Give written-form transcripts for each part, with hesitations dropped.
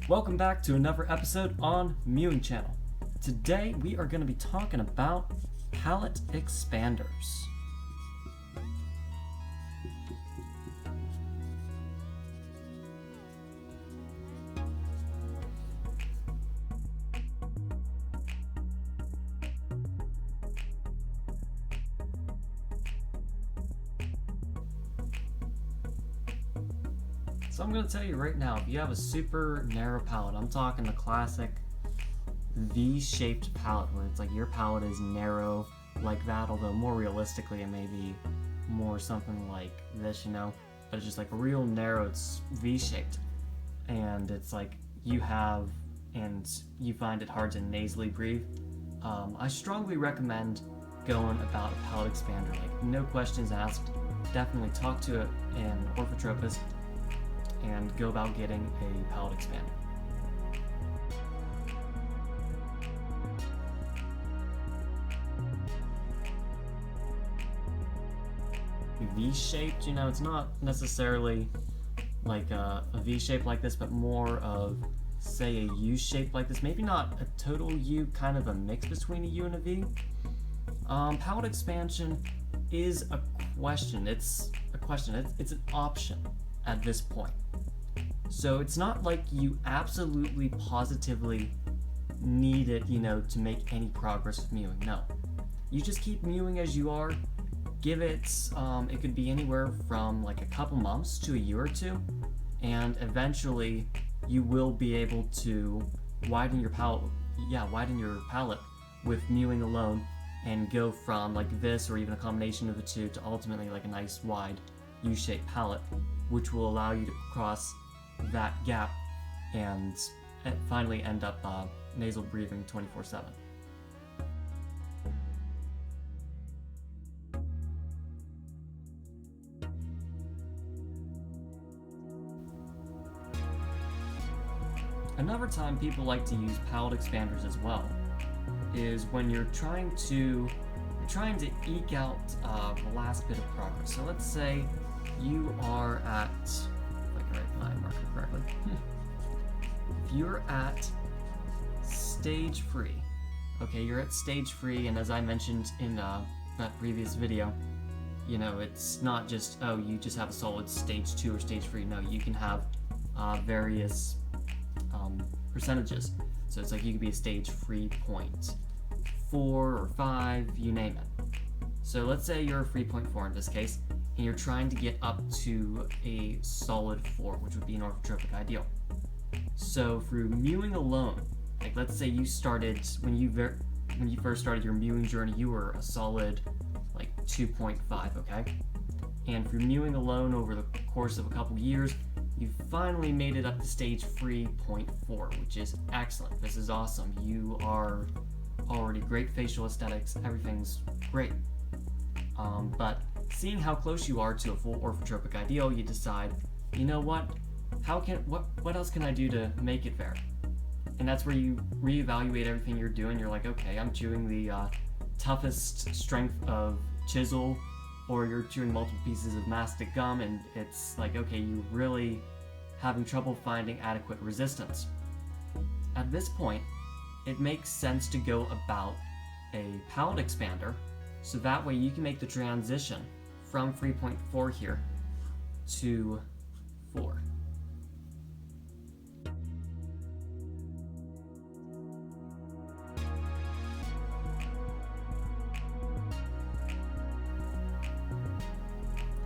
Welcome back to another episode on Mewing channel. Today we are going to be talking about palate expanders. So I'm going to tell you right now, if you have a super narrow palate, I'm talking the classic V-shaped palate where it's like your palate is narrow like that, although more realistically it may be more something like this, but it's just like a real narrow, it's V-shaped, and it's like you find it hard to nasally breathe. I strongly recommend going about a palate expander, like no questions asked. Definitely talk to an orthotropist and go about getting a palate expander. V-shaped, it's not necessarily like a V-shape like this, but more of, say, a U-shape like this. Maybe not a total U, kind of a mix between a U and a V. Palate expansion is a question. It's an option at this point. So it's not like you absolutely positively need it, to make any progress with mewing. No. You just keep mewing as you are. Give it, it could be anywhere from like a couple months to a year or two, and eventually you will be able to widen your palate with mewing alone and go from like this or even a combination of the two to ultimately like a nice wide U-shaped palate, which will allow you to cross that gap and finally end up nasal breathing 24/7. Another time people like to use palate expanders as well is when you're trying to eke out the last bit of progress. So let's say you are at, if I can write my marker correctly, if you're at stage 3, okay, you're at stage 3, and as I mentioned in that previous video, it's not just, oh, you just have a solid stage 2 or stage 3. No, you can have various percentages. So it's like you could be a stage 3.4 or 5, you name it. So let's say you're a 3.4 in this case, and you're trying to get up to a solid 4, which would be an orthotropic ideal. So through mewing alone, like let's say you started, when you first started your mewing journey, you were a solid like 2.5, okay? And through mewing alone over the course of a couple years, you finally made it up to stage 3.4, which is excellent. This is awesome. You are already great facial aesthetics, everything's great. But seeing how close you are to a full orthotropic ideal, you decide, what else can I do to make it there? And that's where you reevaluate everything you're doing. You're like, okay, I'm chewing the toughest strength of chisel, or you're chewing multiple pieces of mastic gum, and it's like, okay, you're really having trouble finding adequate resistance. At this point, it makes sense to go about a palate expander, so that way you can make the transition from 3.4 here to 4.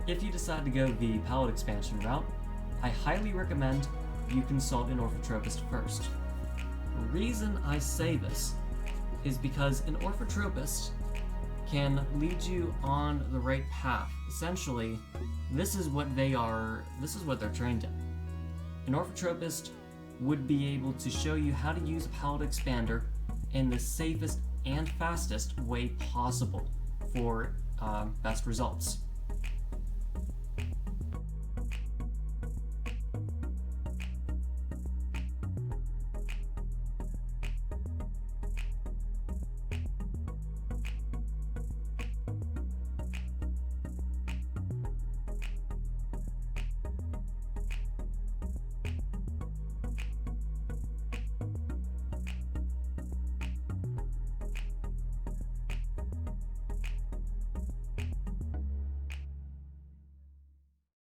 If you decide to go the palate expansion route, I highly recommend you consult an orthotropist first. The reason I say this is because an orthotropist can lead you on the right path. Essentially, this is what they're trained in. An orthotropist would be able to show you how to use a palate expander in the safest and fastest way possible for best results.